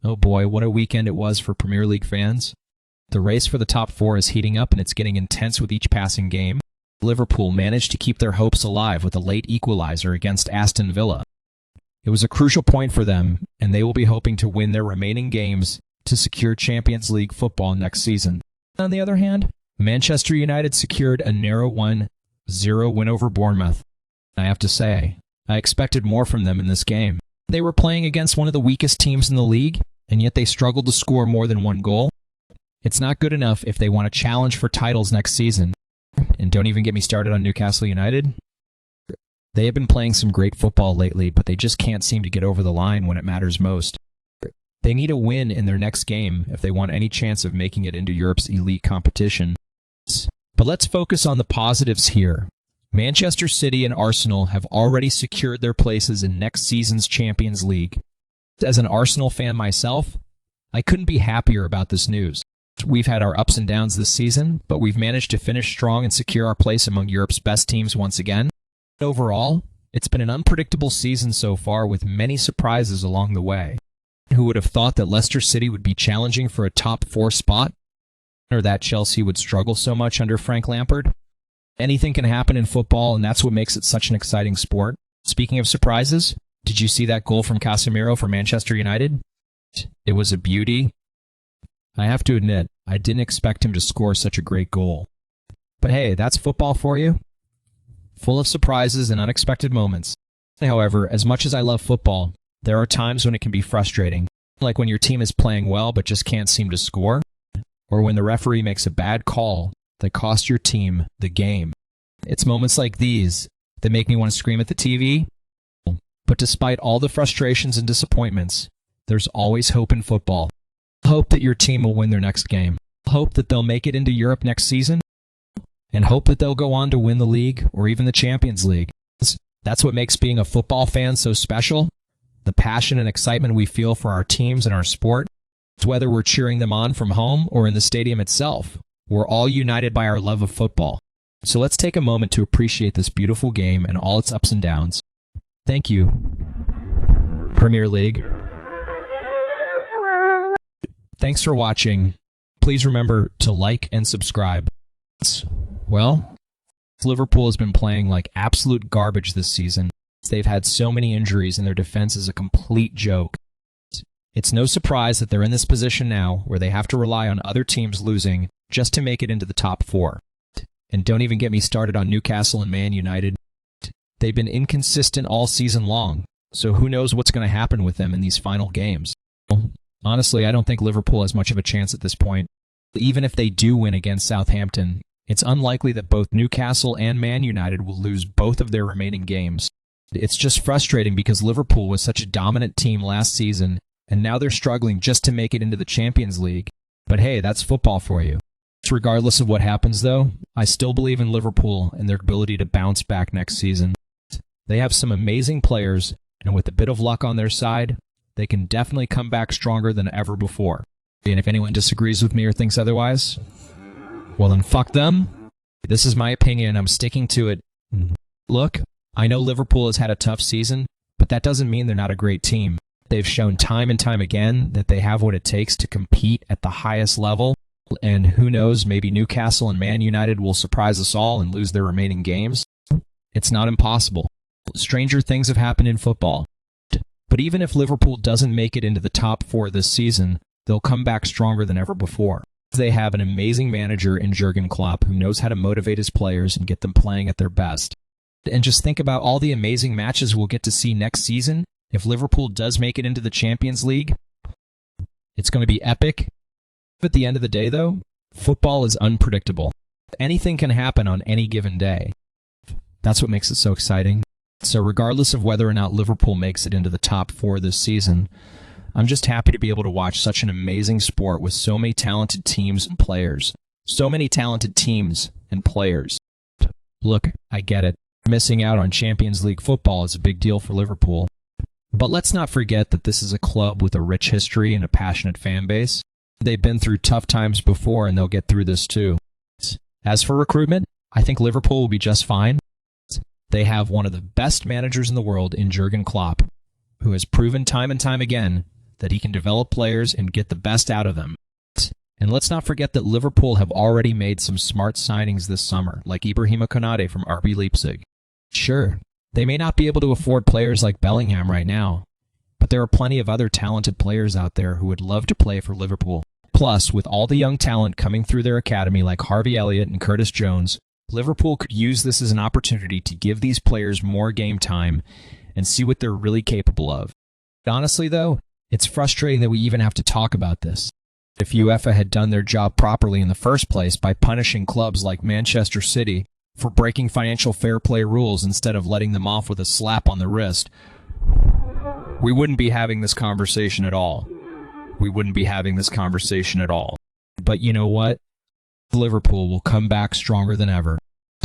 Oh boy, what a weekend it was for Premier League fans. The race for the top four is heating up and it's getting intense with each passing game. Liverpool managed to keep their hopes alive with a late equalizer against Aston Villa. It was a crucial point for them, and they will be hoping to win their remaining games to secure Champions League football next season. On the other hand, Manchester United secured a narrow 1-0 win over Bournemouth. I have to say, I expected more from them in this game. They were playing against one of the weakest teams in the league, and yet they struggled to score more than one goal. It's not good enough if they want to challenge for titles next season. And don't even get me started on Newcastle United. They have been playing some great football lately, but they just can't seem to get over the line when it matters most. They need a win in their next game if they want any chance of making it into Europe's elite competition. But let's focus on the positives here. Manchester City and Arsenal have already secured their places in next season's Champions League. As an Arsenal fan myself, I couldn't be happier about this news. We've had our ups and downs this season, but we've managed to finish strong and secure our place among Europe's best teams once again. Overall, it's been an unpredictable season so far with many surprises along the way. Who would have thought that Leicester City would be challenging for a top 4 spot? Or that Chelsea would struggle so much under Frank Lampard? Anything can happen in football, and that's what makes it such an exciting sport. Speaking of surprises, did you see that goal from Casemiro for Manchester United? It was a beauty. I have to admit, I didn't expect him to score such a great goal. But hey, that's football for you. Full of surprises and unexpected moments. However, as much as I love football, there are times when it can be frustrating, like when your team is playing well but just can't seem to score, or when the referee makes a bad call that costs your team the game. It's moments like these that make me want to scream at the TV. But despite all the frustrations and disappointments, there's always hope in football. Hope that your team will win their next game. Hope that they'll make it into Europe next season. And hope that they'll go on to win the league or even the Champions League. That's what makes being a football fan so special. The passion and excitement we feel for our teams and our sport. Whether we're cheering them on from home or in the stadium itself, we're all united by our love of football. So let's take a moment to appreciate this beautiful game and all its ups and downs. Thank you, Premier League. Thanks for watching. Please remember to like and subscribe. Well, Liverpool has been playing like absolute garbage this season. They've had so many injuries and their defense is a complete joke. It's no surprise that they're in this position now where they have to rely on other teams losing just to make it into the top 4. And don't even get me started on Newcastle and Man United. They've been inconsistent all season long, so who knows what's going to happen with them in these final games. Honestly, I don't think Liverpool has much of a chance at this point. Even if they do win against Southampton, it's unlikely that both Newcastle and Man United will lose both of their remaining games. It's just frustrating because Liverpool was such a dominant team last season, and now they're struggling just to make it into the Champions League. But hey, that's football for you. Regardless of what happens, though, I still believe in Liverpool and their ability to bounce back next season. They have some amazing players, and with a bit of luck on their side, they can definitely come back stronger than ever before. And if anyone disagrees with me or thinks otherwise, well then fuck them. This is my opinion, I'm sticking to it. Look, I know Liverpool has had a tough season, but that doesn't mean they're not a great team. They've shown time and time again that they have what it takes to compete at the highest level, and who knows, maybe Newcastle and Man United will surprise us all and lose their remaining games. It's not impossible. Stranger things have happened in football. But even if Liverpool doesn't make it into the top 4 this season, they'll come back stronger than ever before. They have an amazing manager in Jurgen Klopp who knows how to motivate his players and get them playing at their best. And just think about all the amazing matches we'll get to see next season. If Liverpool does make it into the Champions League, it's going to be epic. At the end of the day, though, football is unpredictable. Anything can happen on any given day. That's what makes it so exciting. So regardless of whether or not Liverpool makes it into the top 4 this season, I'm just happy to be able to watch such an amazing sport with so many talented teams and players. So many talented teams and players. Look, I get it. Missing out on Champions League football is a big deal for Liverpool. But let's not forget that this is a club with a rich history and a passionate fan base. They've been through tough times before and they'll get through this too. As for recruitment, I think Liverpool will be just fine. They have one of the best managers in the world in Jurgen Klopp, who has proven time and time again that he can develop players and get the best out of them. And let's not forget that Liverpool have already made some smart signings this summer, like Ibrahima Konate from RB Leipzig. Sure, they may not be able to afford players like Bellingham right now, but there are plenty of other talented players out there who would love to play for Liverpool. Plus, with all the young talent coming through their academy like Harvey Elliott and Curtis Jones, Liverpool could use this as an opportunity to give these players more game time and see what they're really capable of. Honestly, though, it's frustrating that we even have to talk about this. If UEFA had done their job properly in the first place by punishing clubs like Manchester City for breaking financial fair play rules instead of letting them off with a slap on the wrist, we wouldn't be having this conversation at all. We wouldn't be having this conversation at all. But you know what? Liverpool will come back stronger than ever.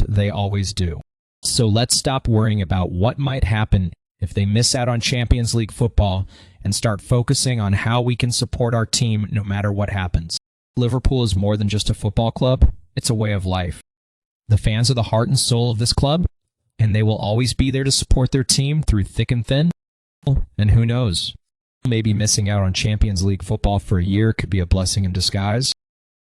They always do. So let's stop worrying about what might happen if they miss out on Champions League football and start focusing on how we can support our team no matter what happens. Liverpool is more than just a football club. It's a way of life. The fans are the heart and soul of this club, and they will always be there to support their team through thick and thin. And who knows? Maybe missing out on Champions League football for a year could be a blessing in disguise.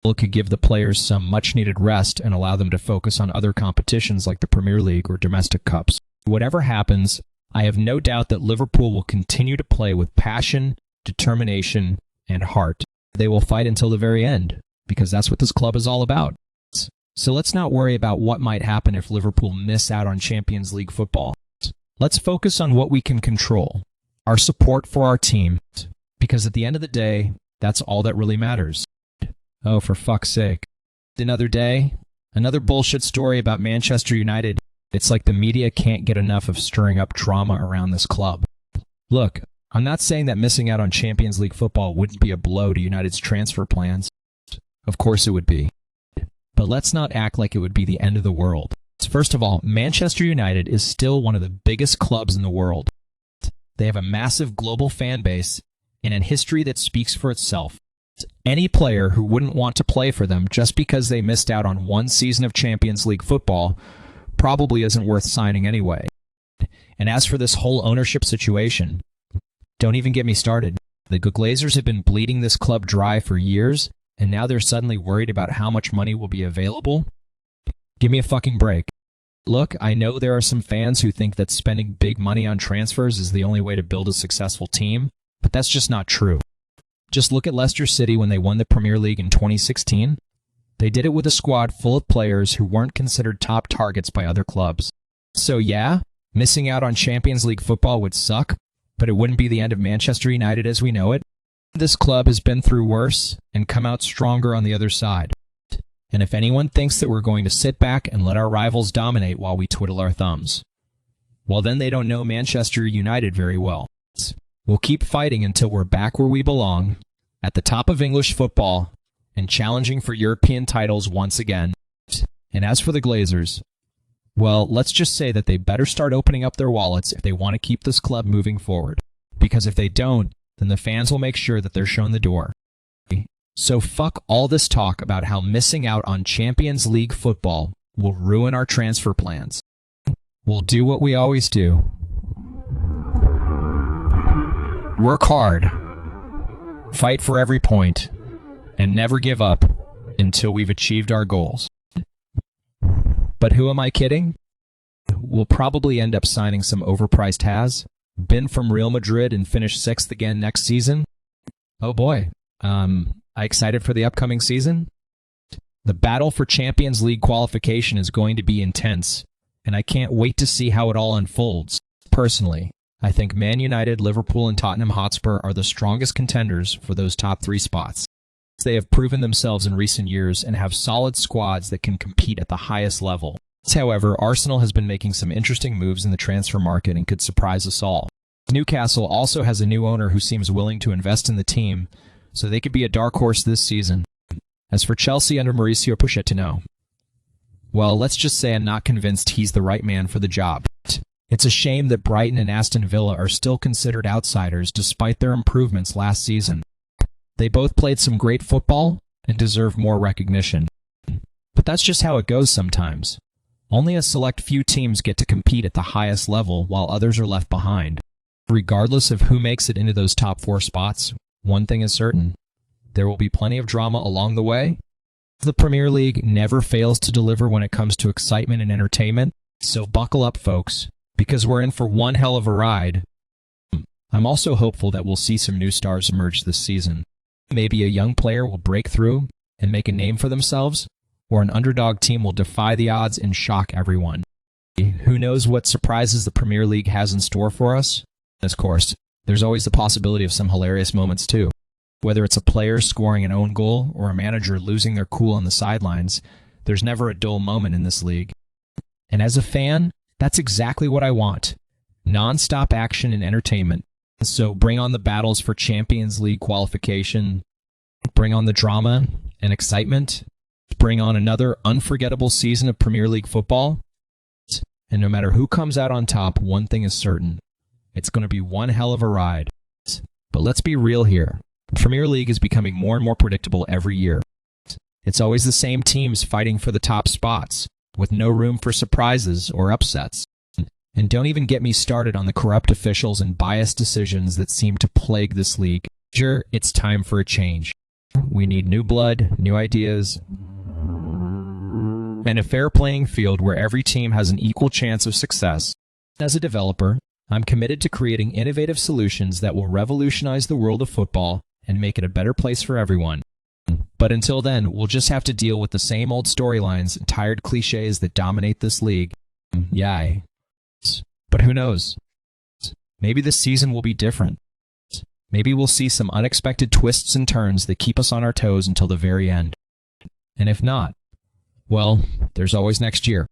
It could give the players some much-needed rest and allow them to focus on other competitions like the Premier League or domestic cups. Whatever happens, I have no doubt that Liverpool will continue to play with passion, determination, and heart. They will fight until the very end, because that's what this club is all about. So let's not worry about what might happen if Liverpool miss out on Champions League football. Let's focus on what we can control, our support for our team, because at the end of the day, that's all that really matters. Oh, for fuck's sake. Another day, another bullshit story about Manchester United. It's like the media can't get enough of stirring up drama around this club. Look, I'm not saying that missing out on Champions League football wouldn't be a blow to United's transfer plans. Of course it would be. But let's not act like it would be the end of the world. First of all, Manchester United is still one of the biggest clubs in the world. They have a massive global fan base and a history that speaks for itself. Any player who wouldn't want to play for them just because they missed out on one season of Champions League football probably isn't worth signing anyway. And as for this whole ownership situation, don't even get me started. The Glazers have been bleeding this club dry for years, and now they're suddenly worried about how much money will be available? Give me a fucking break. Look, I know there are some fans who think that spending big money on transfers is the only way to build a successful team, but that's just not true. Just look at Leicester City when they won the Premier League in 2016. They did it with a squad full of players who weren't considered top targets by other clubs. So yeah, missing out on Champions League football would suck, but it wouldn't be the end of Manchester United as we know it. This club has been through worse and come out stronger on the other side. And if anyone thinks that we're going to sit back and let our rivals dominate while we twiddle our thumbs, well then they don't know Manchester United very well. We'll keep fighting until we're back where we belong, at the top of English football, and challenging for European titles once again. And as for the Glazers, well, let's just say that they better start opening up their wallets if they want to keep this club moving forward. Because if they don't, then the fans will make sure that they're shown the door. So fuck all this talk about how missing out on Champions League football will ruin our transfer plans. We'll do what we always do. Work hard, fight for every point, and never give up until we've achieved our goals. But who am I kidding? We'll probably end up signing some overpriced Has, been from Real Madrid and finish 6th again next season. Oh boy, I excited for the upcoming season? The battle for Champions League qualification is going to be intense, and I can't wait to see how it all unfolds. Personally, I think Man United, Liverpool, and Tottenham Hotspur are the strongest contenders for those top 3 spots. They have proven themselves in recent years and have solid squads that can compete at the highest level. However, Arsenal has been making some interesting moves in the transfer market and could surprise us all. Newcastle also has a new owner who seems willing to invest in the team, so they could be a dark horse this season. As for Chelsea under Mauricio Pochettino, well, let's just say I'm not convinced he's the right man for the job. It's a shame that Brighton and Aston Villa are still considered outsiders despite their improvements last season. They both played some great football and deserve more recognition. But that's just how it goes sometimes. Only a select few teams get to compete at the highest level while others are left behind. Regardless of who makes it into those top 4 spots, one thing is certain. There will be plenty of drama along the way. The Premier League never fails to deliver when it comes to excitement and entertainment, so buckle up, folks, because we're in for one hell of a ride. I'm also hopeful that we'll see some new stars emerge this season. Maybe a young player will break through and make a name for themselves, or an underdog team will defy the odds and shock everyone. Who knows what surprises the Premier League has in store for us? Of course, there's always the possibility of some hilarious moments too. Whether it's a player scoring an own goal or a manager losing their cool on the sidelines, there's never a dull moment in this league. And as a fan, that's exactly what I want. Non-stop action and entertainment. So bring on the battles for Champions League qualification. Bring on the drama and excitement. Bring on another unforgettable season of Premier League football. And no matter who comes out on top, one thing is certain. It's going to be one hell of a ride. But let's be real here. Premier League is becoming more and more predictable every year. It's always the same teams fighting for the top spots, with no room for surprises or upsets. And don't even get me started on the corrupt officials and biased decisions that seem to plague this league. Sure, it's time for a change. We need new blood, new ideas, and a fair playing field where every team has an equal chance of success. As a developer, I'm committed to creating innovative solutions that will revolutionize the world of football and make it a better place for everyone. But until then, we'll just have to deal with the same old storylines and tired cliches that dominate this league. Yay. But who knows? Maybe this season will be different. Maybe we'll see some unexpected twists and turns that keep us on our toes until the very end. And if not, well, there's always next year.